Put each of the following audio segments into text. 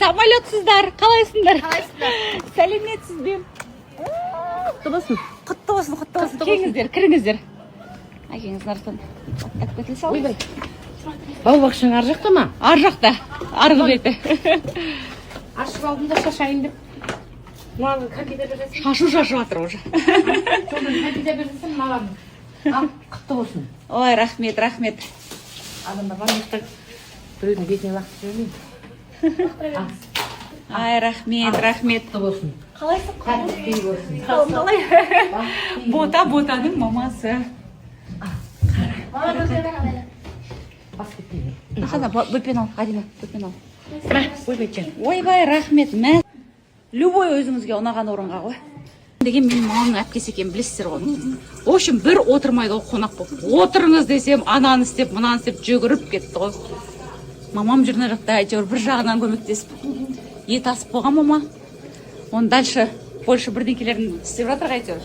самолетсыздар, қалайсыңдар? Сәлеметсіз бе? Құтты болсын. Құтты болсын, құтты болсын. Келіңіздер, кіріңіздер. Әкеңіз нарықтан аттап кетіле салды. Ойбай. Бау-бақшаң ар жақта ма? Ар жақта, арғы беті. Ашып алдым да шашайын деп. Маған кәкеде бересің. Шашу жатыр уже. Сонда кәкеде бересің маған. Ал, құтты болсын. Ой, рахмет, рахмет. Адамдар бар мықты біреудің бетіне лақтырып жүрмейін. Ай, рахмет, рахмет. Құтты болсын. Қалайсың? Тәтті болсын. Қалай? Ботаның мамасы. Бас кетпейін. Қана, бөпен ал, Ғадима, бөпен ал. Ойбайчан. Ойбай, рахмет, мә. Любой өзіңізге ұнаған орынға ғой. Деген менің мамамның әпкесі екен, білесіздер ғой. В общем, бір отырмайды ғой қонақ болып. Отырыңыз десем, ананы істеп, мынаны істеп жүгіріп кетті ғой. Мамам жүрген жақта әйтеуір бір жағынан көмектесіп, ет асып қойған мама. Оны дальше Польша бірдеңкелерін істеп жатыр әйтеуір.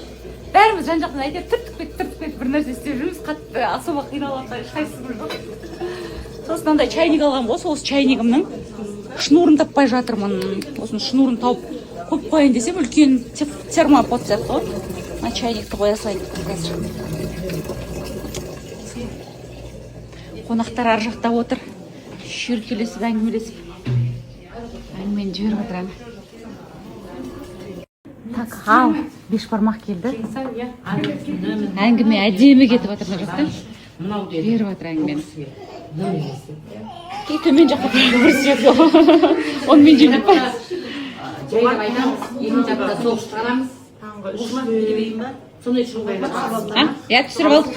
Бәріміз жан жақтан әйтеуір түртіп бір нәрсе істеп жүрміз. Қатты особо қиналып ешқайсымыз жоқ. Сосын андай чайник алған ғой, сол чайнигімнің шнурын таппай жатырмын. Осының шнурын тауып қойып қояйын десем, үлкен термопод сияқты ғой. Мына чайникті қоя салайын қазір. Қонақтар ар жақта отыр. Шүйіркелесіп, әңгімелесіп. Әңгімені жіберіп отырамын. Так, ал, бешбармақ келді. Әңгіме әдемі кетіп жатыр мына жақта. Жіберіп жатыр әңгімені. Кей төмен жаққа көрсетеді. Оны мен жемдеп па? Жайдық айтамыз, екі жақта соғыс шығарамыз. Сондай шығу қоймақ. Я пісіріп алдық.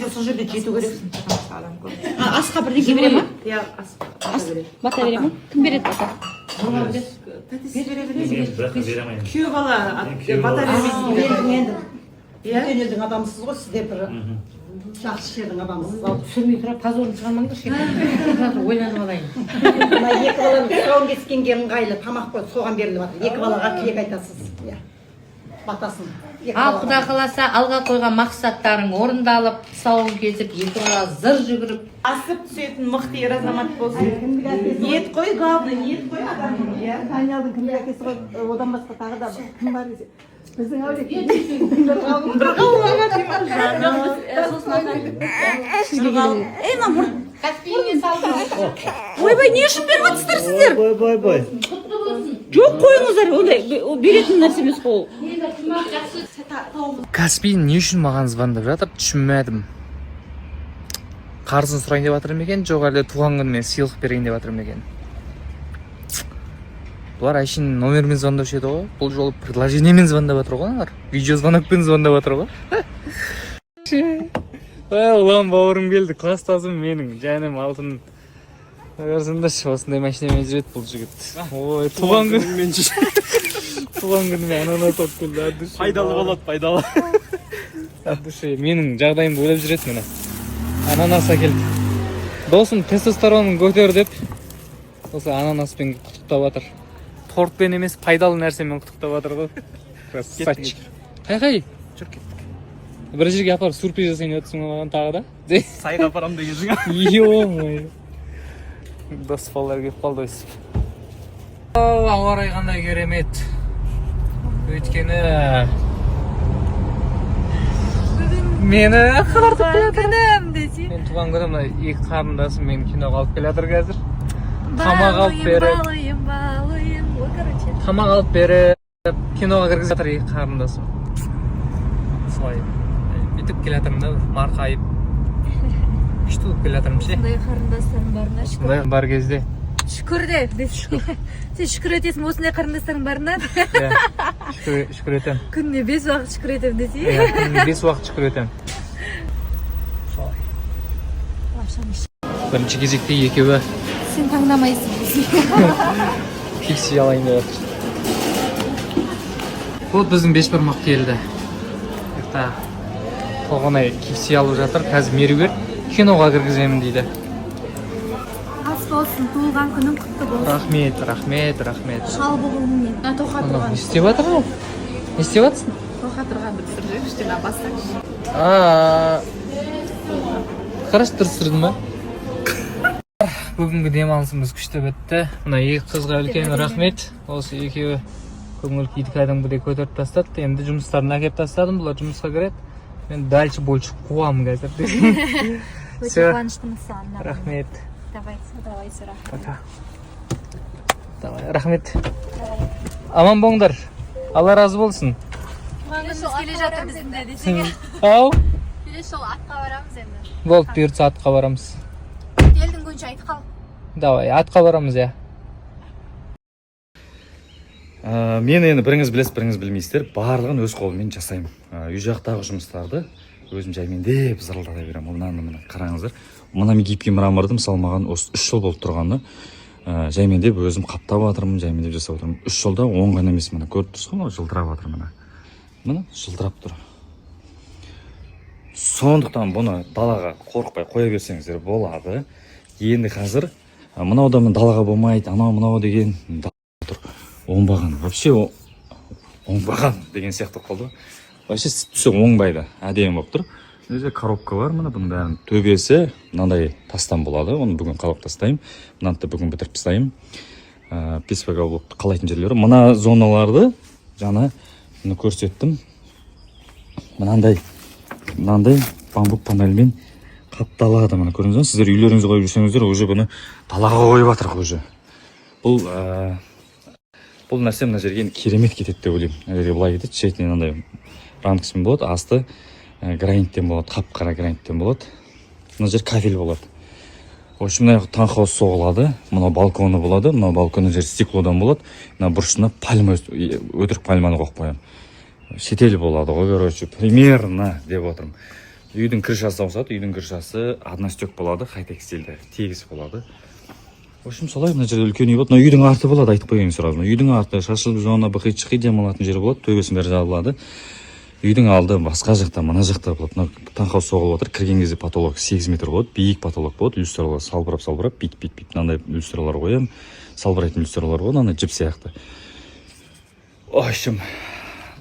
Сол жерде жету керексің. Асқа бірдеңке бере ма? Иә, Бата бере ма? Кім береді бата? күйеу бала бата бермейсің. Үлкен елдің адамысыз ғой, сіздер бір жақсы жердің адамысыз. Түсірмей тұрап тазорын шығармаңдаршы. Ойланып алайын. Мына екі баланың тұсауын кескенге ыңғайлы тамақ қойып соған беріліп жатыр. Екі балаға тілек айтасыз. Батасын. Ал Құда қаласа алға қойған мақсаттарың орындалып, тұсауын кесіп, екі бала зыр жүгіріп. Асып түсетін мықты ер азамат болсын. Ниет қой, главное, ниет қой адамның. Танялдың кімге әкесі ғой, одан басқа тағы да кім бар десе. Біздің әулет. Каспийге салдым. Ойбай, не үшін беріп жатсыздар сіздер? Ойбай. Жоқ, қойыңыздар, ондай беретін нәрсе емес қой. Каспий не үшін маған звондап жатыр, түсінмедім. Қарызын сұрайын деп жатыр екен, жоқ әлде туған күніме сыйлық берейін деп жатыр екен. Бұлар әшейін номермен звондаушы еді ғой. Бұл жолы предложениемен звондап жатыр ғой, олар. Видео звонокпен звондап жатыр ғой. Ұлан бауырым келді, класстасым менің, жаным алтын. Көрсіңдерші, осындай машинамен жүреді бұл жігіт. Ой, туған күнімен жүреді. Туған күніме ананас алып келді, әдіші. Пайдалы болады, пайдалы. Әдіші, менің жағдайымды ойлап жүреді мені. Ананас әкелді. Досым тестостеронын көтер деп, осы ананаспен құттықтап жатыр. Тортпен емес, пайдалы нәрсемен құттықтап жатыр ғой. Красавчик. Қай? Жүр кеттік. Бір жерге апарып сюрприз жасайын өтсің маған тағы да. Сайға апарам дегенсің. Йо-мой. Дос балалар келіп қалды өсіп. Ауа райы қандай керемет. Өйткені мені қыдыртып Күнім десе. мен туған күнім екі қарындасым мені киноға алып келе жатыр қазір. Тамақ алып беріп, тамақ алып беріп, киноға кіргізіп жатыр екі қарындасым. Солай бүйтіп келе жатырмын да, марқайып. Күшті болып келе жатырмын ше. Сондай қарындастарың барына шүкір. Сондай бар кезде. Шүкір де. Сен шүкір етесің осындай қарындастарың барына. Шүкір етем. Күніне 5 уақыт шүкір етем десе. Күніне 5 уақыт шүкір етем. Солай. Бірінші кезекте екеуі Сен таңдамайсың. фикси алайын деп жатыр. Вот біздің бешбармақ келді. Толғанай фикси алып жатыр. Қазір меруерт киноға кіргіземін дейді. Ас болсын, туылған күнің құтты болсын. Рахмет. Шал болуыңмен. Тоқа Не тұрған. істеп жатыр ғой? Не істеп жатсың? Тоқа тұрған бір сүрді. Үштен бастақ. Қараш тұрсырдың ба? Бүгінгі демалысымыз күшті бітті. Мына екі қызға үлкен рахмет. Осы екеуі көңіл күйді кәдімгідей көтеріп тастады. Енді жұмыстарын әкеп тастадым. Бұлар жұмысқа кіреді. Мен дальше больше қуамын қазір. Өте қуаныштымыз саған. Рахмет. Давай, Сыра. Пока. Давай, рахмет. Аман болыңдар. Алла разы болсын. Келе жатыр біздің де десең. Ау? Келесі жолы атқа барамыз енді. Болды, бұйыртса атқа барамыз. Елдің көңші айтып қал. Давай, атқа барамыз, я. Мен енді біріңіз білесіз, біріңіз білмейсіздер, барлығын өз қолыммен жасаймын. Үй жақтағы жұмыстарды өзім жаймендеп зырылдата беремін. Мына қараңыздар. Мына гипки мраморды мысалы маған осы 3 жыл болып тұрғаны, жаймендеп өзім қаптап жатырмын, жаймендеп жасап отырмын. 3 жылда оңған емес, мына көріп тұрсыз ғой, жылтырап жатыр мына. Мына жылтырап тұр. Сондықтан бұны далаға қорықпай қоя берсеңіздер болады. Енді қазір мынау да далаға болмайды, анау мынау деген тұр. Оңбаған, вообще оңбаған деген сияқты қалды. Вообще түсі оңбайды, әдемі болып тұр. Өзі коробка бар, мына бұның бәрін төбесі мынандай тастан болады. Оны бүгін қалап тастаймын. Мынаны да бүгін бітіріп тастаймын. Песпага болып қалайтын жерлері. Мына зоналарды жаңа көрсеттім. Мынандай бамбук панельмен қапталады. Мына көрдіңіздер, сіздер үйлеріңізге қойып жүрсеңіздер, уже бұны далаға қойып жатырық уже. Бұл нәрсе мына жерге керемет кетеді деп ойлаймын. Мына жерге былай кетеді, шетінен мынандай рамкасымен болады, асты граниттен болады, қап-қара граниттен болады. Мына жер кафель болады. В общем, мына танхаус соғылады. Мына балконы болады. Мына балконның жері стеклодан болады. Мына бұрышына пальма, өтірік пальманы қойып қоямын. Шетел болады ғой, короче, примерно деп отырмын. Үйдің крышасы ауысады. Үйдің крышасы одностек болады, хай-тек стильде, тегіс болады. В общем, солай мына жерде үлкен үй болады. Мына үйдің арты болады, айтып қояйын сразу. Үйдің арты шашылып зона бықи-чықи демалатын жері болады, төбесін бәрі жабылады. Үйдің алды басқа жақта, мына жақта болады. Мына танхаус соғылып отыр. Кірген кезде потолок 8 метр болады, биік потолок болады. Люстралар салбырап, бит, мынандай люстралар қоямын. Салбырайтын люстралар болады, ана жіп сияқты. В общем,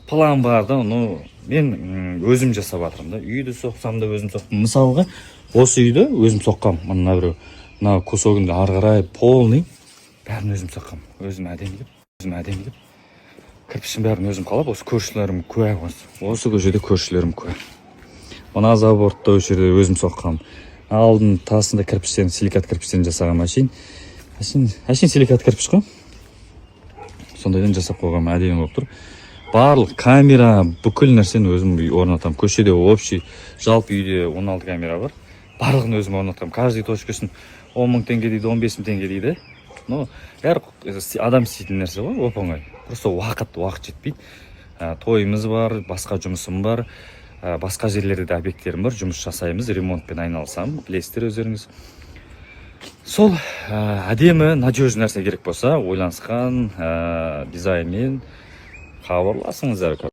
план бар да, мен өзім жасап жатырмын да. Үйді соқсам да өзім соқпын. Мысалға, осы үйді өзім соққам. Мына кусогында ары қарай полный бәрін өзім соққам. Өзім әдемілеп. Кірпішін бәрін өзім қалап, осы көршілерім куә. Осы көшеде көршілерім куә. Мына забордта осы жерде өзім соққам. Алдын тасында кірпіштен, силикат кірпіштен жасаған машин силикат кірпіш қой. Сондайдан жасап қойған әдемі болып тұр. Барлық камера, бүкіл нәрсені өзім орнатам. Көшеде общий, жалпы үйде 16 камера бар. Барлығын өзім орнатам. Каждый точкасын 10 мың теңге дейді, 15 мың теңге дейді. Әр адам істейтін нәрсе ғой, оп-оңай. Просто уақыт жетпейді. Тойымыз бар, басқа жұмысым бар, басқа жерлерде де объекттерім бар, жұмыс жасаймыз, ремонтпен айналысам, білесіздер өздеріңіз. Сол әдемі, надежный нәрсе керек болса, ойланысқан дизайнмен хабарласыңыздар.